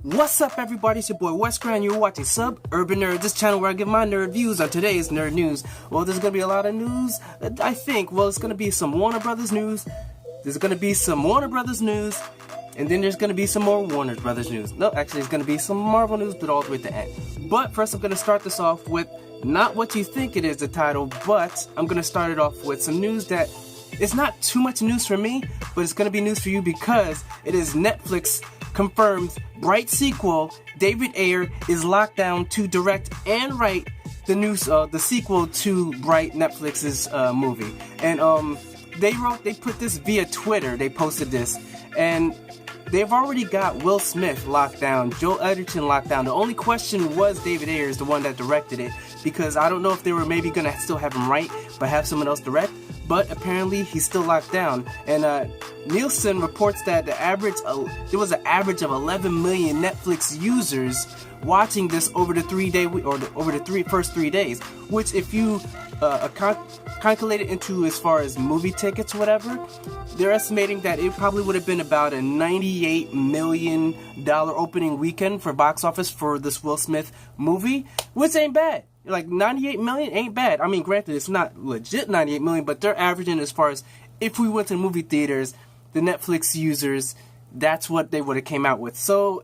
What's up, everybody? It's your boy Wes Grand. You're watching Suburban Nerd, this channel where I give my nerd views on today's nerd news. Well, there's gonna be a lot of news, I think. Well, it's gonna be some Warner Brothers news. There's gonna be some Warner Brothers news, and then there's gonna be some more Warner Brothers news. No, actually, it's gonna be some Marvel news, but all the way at the end. But first, I'm gonna start this off with not what you think it is, the title, but I'm gonna start it off with some news that it's not too much news for me, but it's gonna be news for you because it is Netflix confirms Bright sequel. David Ayer is locked down to direct and write the sequel to Bright, Netflix's movie. And they put this via Twitter. They posted this, and they've already got Will Smith locked down, Joel Edgerton locked down. The only question was David Ayer is the one that directed it, because I don't know if they were maybe gonna still have him write but have someone else direct. But apparently he's still locked down, and Nielsen reports that there was an average of 11 million Netflix users watching this over the first 3 days. Which, if you calculate it into as far as movie tickets, or whatever, they're estimating that it probably would have been about a $98 million opening weekend for box office for this Will Smith movie, which ain't bad. Like, 98 million ain't bad. I mean, granted, it's not legit 98 million, but they're averaging as far as if we went to movie theaters, the Netflix users, that's what they would have came out with. So,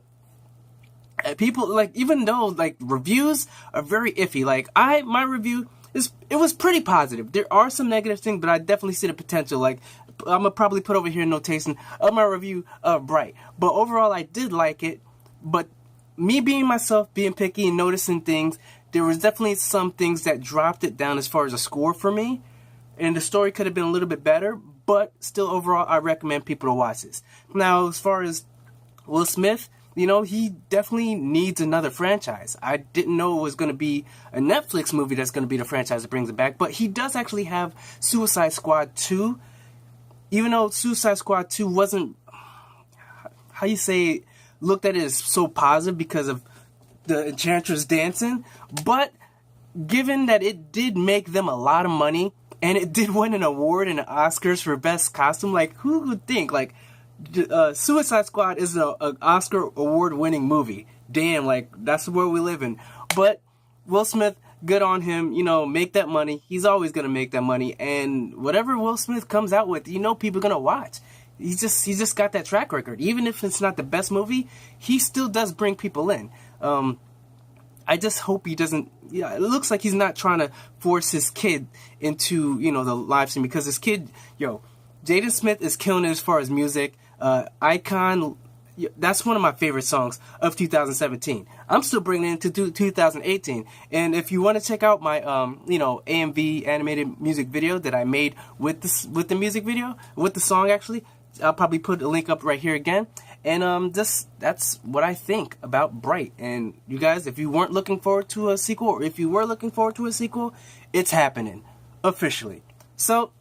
people, like, even though, like, reviews are very iffy, like, my review, it was pretty positive. There are some negative things, but I definitely see the potential. Like, I'm gonna probably put over here a notation of my review of Bright. But overall, I did like it, but me being myself, being picky and noticing things, there was definitely some things that dropped it down as far as a score for me. And the story could have been a little bit better, but still overall, I recommend people to watch this. Now, as far as Will Smith, you know, he definitely needs another franchise. I didn't know it was going to be a Netflix movie that's going to be the franchise that brings it back, but he does actually have Suicide Squad 2. Even though Suicide Squad 2 wasn't, how you say, looked at it as so positive because of the Enchantress dancing, but given that it did make them a lot of money and it did win an award in the Oscars for best costume, like, who would think, like, Suicide Squad is an Oscar award winning movie? Damn, like, that's the world we live in. But Will Smith, good on him, you know, make that money. He's always gonna make that money, and whatever Will Smith comes out with, you know, people are gonna watch. He's just got that track record. Even if it's not the best movie, he still does bring people in. I just hope he doesn't. Yeah, it looks like he's not trying to force his kid into, you know, the live stream, because his kid, Jaden Smith is killing it as far as music. Icon, that's one of my favorite songs of 2017. I'm still bringing it into 2018. And if you want to check out my, AMV animated music video that I made with the music video, with the song actually, I'll probably put a link up right here again. And that's what I think about Bright. And you guys, if you weren't looking forward to a sequel, or if you were looking forward to a sequel, it's happening officially. So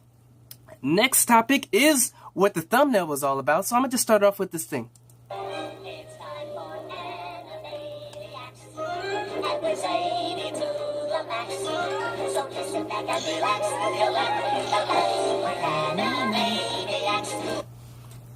next topic is what the thumbnail was all about. So I'm gonna just start off with this thing. It's time for Animaniacs. And we're zany to the max. So just sit back and relax. You'll learn the Animaniacs.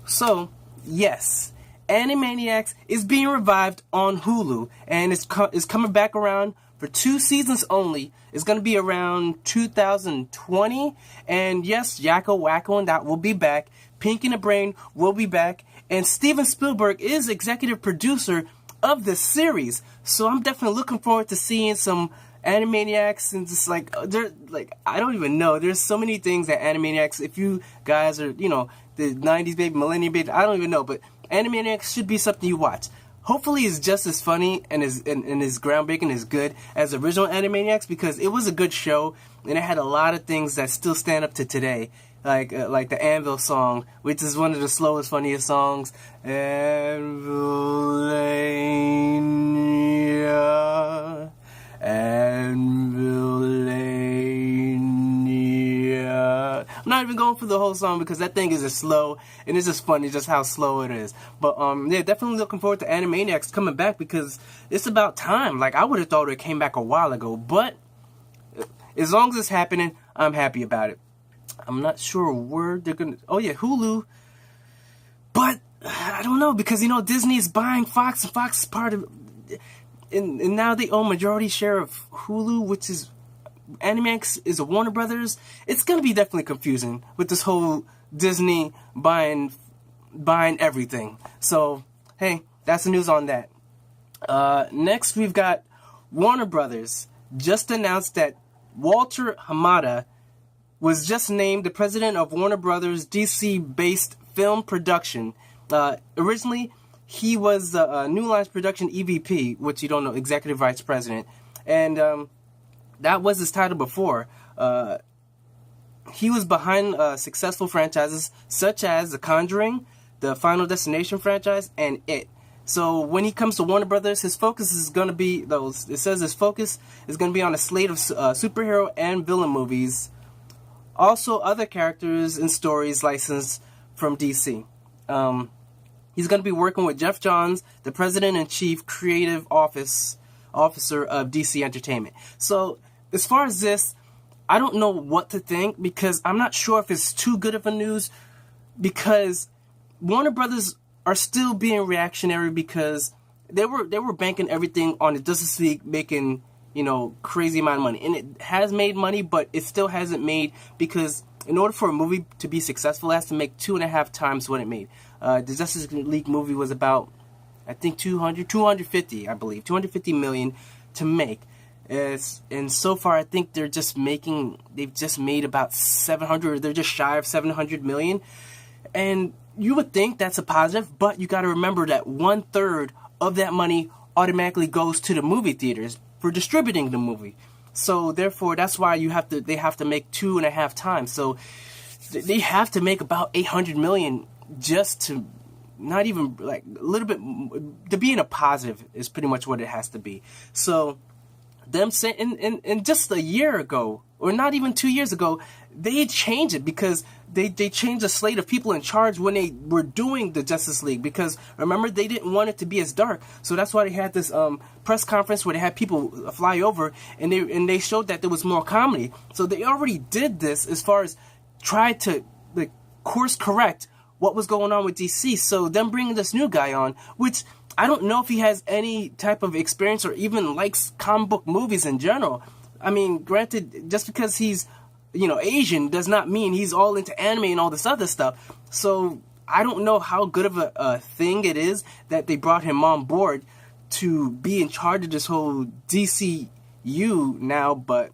So, yes, Animaniacs is being revived on Hulu, and it's coming back around for 2 seasons only. It's going to be around 2020, and yes, Yacco, Wacco, and that will be back. Pinky and the Brain will be back, and Steven Spielberg is executive producer of the series. So I'm definitely looking forward to seeing some Animaniacs, and just I don't even know. There's so many things that Animaniacs, if you guys are, you know, the 90s baby, millennium baby, I don't even know, but Animaniacs should be something you watch. Hopefully it's just as funny and as groundbreaking, as good as the original Animaniacs, because it was a good show and it had a lot of things that still stand up to today. Like the Anvil song, which is one of the slowest, funniest songs. Anvilania, Anvilania. I'm not even going for the whole song because that thing is just slow and it's just funny just how slow it is. But yeah, definitely looking forward to Animaniacs coming back because it's about time. Like, I would have thought it came back a while ago, but as long as it's happening, I'm happy about it. I'm not sure where they're gonna. Oh yeah, Hulu. But don't know, because, Disney is buying Fox, and Fox is part of, and now they own majority share of Hulu, which is, Animaniacs is a Warner Brothers. It's going to be definitely confusing with this whole Disney buying everything. So, hey, that's the news on that. Next, we've got Warner Brothers just announced that Walter Hamada was just named the president of Warner Brothers DC-based film production. Originally, he was New Lines Production EVP, which you don't know, Executive Vice President. And that was his title before. He was behind successful franchises such as The Conjuring, the Final Destination franchise, and It. So when he comes to Warner Brothers, his focus is going to be It says his focus is going to be on a slate of superhero and villain movies. Also, other characters and stories licensed from DC. He's going to be working with Jeff Johns, the President and Chief Creative Officer of DC Entertainment. So as far as this, I don't know what to think, because I'm not sure if it's too good of a news, because Warner Brothers are still being reactionary, because they were banking everything on the Justice League making, crazy amount of money. And it has made money, but it still hasn't made, because in order for a movie to be successful, it has to make 2.5 times what it made. The Justice League movie was about, I think, 250 million to make. And so far, I think they've just made about 700, they're just shy of 700 million. And you would think that's a positive, but you got to remember that 1/3 of that money automatically goes to the movie theaters for distributing the movie. So therefore, that's why they have to make 2.5 times. So they have to make about 800 million just to, not even like a little bit, to be in a positive is pretty much what it has to be. So them saying in just a year ago, or not even 2 years ago, they changed it, because they changed the slate of people in charge when they were doing the Justice League, because remember, they didn't want it to be as dark. So that's why they had this press conference where they had people fly over, and they showed that there was more comedy. So they already did this as far as try to course correct what was going on with DC. So them bringing this new guy on, which I don't know if he has any type of experience or even likes comic book movies in general. I mean, granted, just because he's, Asian does not mean he's all into anime and all this other stuff. So I don't know how good of a thing it is that they brought him on board to be in charge of this whole DCU now, but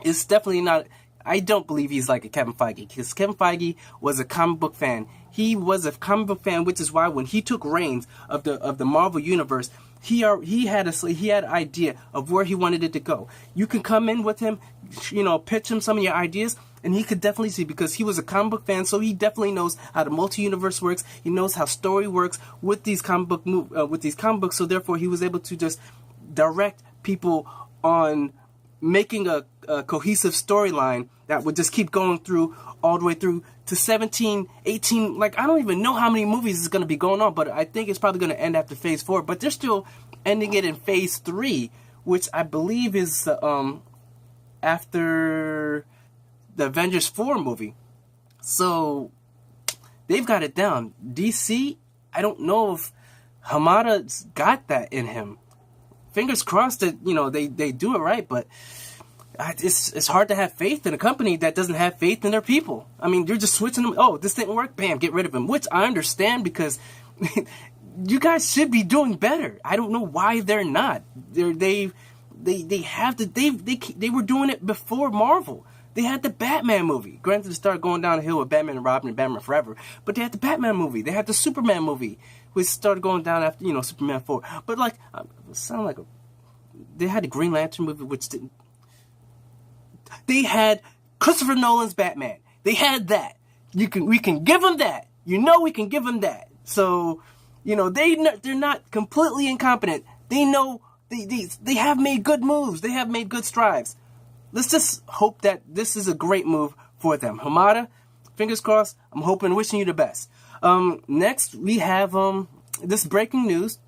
it's definitely not. I don't believe he's like a Kevin Feige, because Kevin Feige was a comic book fan. He was a comic book fan, which is why when he took reins of the Marvel Universe, he had an idea of where he wanted it to go. You can come in with him, pitch him some of your ideas, and he could definitely see, because he was a comic book fan, so he definitely knows how the multi-universe works. He knows how story works with these comic books. So therefore, he was able to just direct people on making a cohesive storyline that would just keep going through all the way through to 17, 18, I don't even know how many movies is going to be going on, but I think it's probably going to end after Phase 4, but they're still ending it in Phase 3, which I believe is after the Avengers 4 movie. So they've got it down. DC, I don't know if Hamada's got that in him. Fingers crossed that, they do it right, but it's hard to have faith in a company that doesn't have faith in their people. I mean, you're just switching them. Oh, this didn't work. Bam, get rid of him. Which I understand, because you guys should be doing better. I don't know why they're not. They were doing it before Marvel. They had the Batman movie. Granted, they started going down the hill with Batman and Robin and Batman Forever, but they had the Batman movie. They had the Superman movie, which started going down after Superman 4. But it sounded like they had the Green Lantern movie, which didn't. They had Christopher Nolan's Batman. They had that. We can give them that. We can give them that. So, they're not completely incompetent. They know they have made good moves. They have made good strides. Let's just hope that this is a great move for them. Hamada, fingers crossed. I'm hoping, wishing you the best. Next we have this breaking news.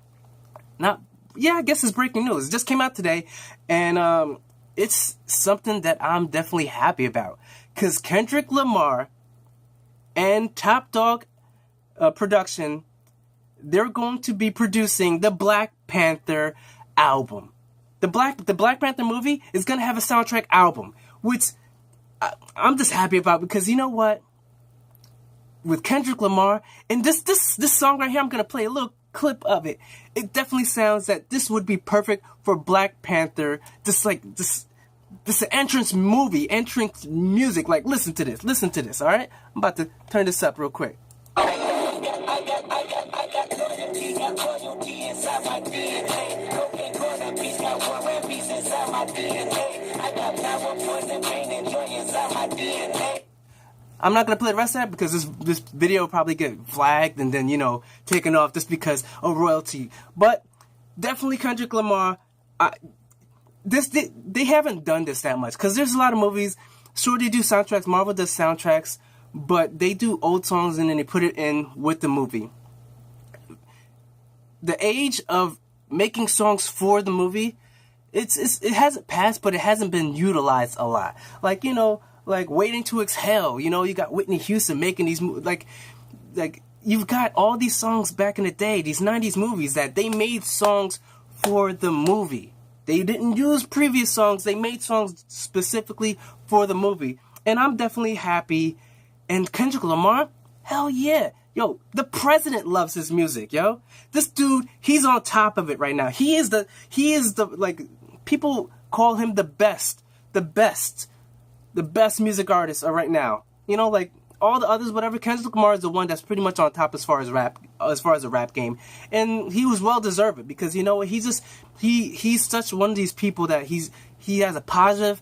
I guess it's breaking news. It just came out today, and it's something that I'm definitely happy about, because Kendrick Lamar and Top Dawg production they're going to be producing the Black Panther album. The Black Panther movie is going to have a soundtrack album, which I'm just happy about, because you know what? With Kendrick Lamar, and this song right here, I'm going to play a little clip of it. It definitely sounds that this would be perfect for Black Panther. This entrance music. Like, listen to this, alright? I'm about to turn this up real quick. I'm not gonna play the rest of that because this video will probably get flagged and then, you know, taken off just because of royalty. But definitely Kendrick Lamar. They haven't done this that much, because there's a lot of movies. Sure, they do soundtracks. Marvel does soundtracks, but they do old songs and then they put it in with the movie. The age of making songs for the movie, it hasn't passed, but it hasn't been utilized a lot. Like, you know, like Waiting to Exhale. You know, you got Whitney Houston making these like you've got all these songs back in the day, these 90s movies that they made songs for the movie. They didn't use previous songs. They made songs specifically for the movie. And I'm definitely happy. And Kendrick Lamar, hell yeah. Yo, the president loves his music, yo. This dude, he's on top of it right now. He is the, like, people call him the best music artist right now. You know, like, all the others, whatever, Kendrick Lamar is the one that's pretty much on top as far as the rap game. And he was well deserved, because, you know, he's such one of these people that he has a positive,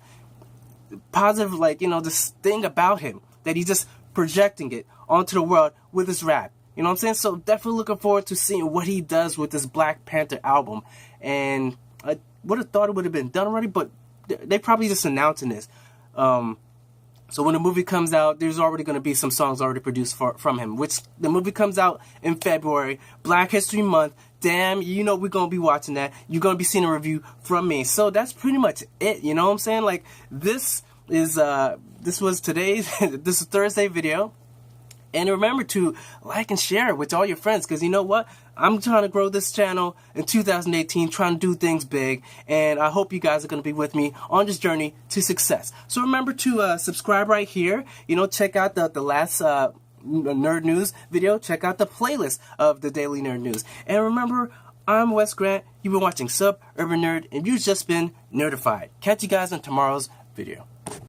like, you know, this thing about him that he's just projecting it onto the world with his rap. You know what I'm saying? So definitely looking forward to seeing what he does with this Black Panther album. And I would have thought it would have been done already, but they probably just announcing this. So when the movie comes out, there's already going to be some songs already produced from him, which the movie comes out in February, Black History Month. Damn, you know we're going to be watching that. You're going to be seeing a review from me. So that's pretty much it, you know what I'm saying? Like, this was today's, this is Thursday video. And remember to like and share it with all your friends, because you know what? I'm trying to grow this channel in 2018, trying to do things big. And I hope you guys are going to be with me on this journey to success. So remember to subscribe right here. You know, check out the last Nerd News video. Check out the playlist of the Daily Nerd News. And remember, I'm Wes Grant. You've been watching Urban Nerd, and you've just been nerdified. Catch you guys in tomorrow's video.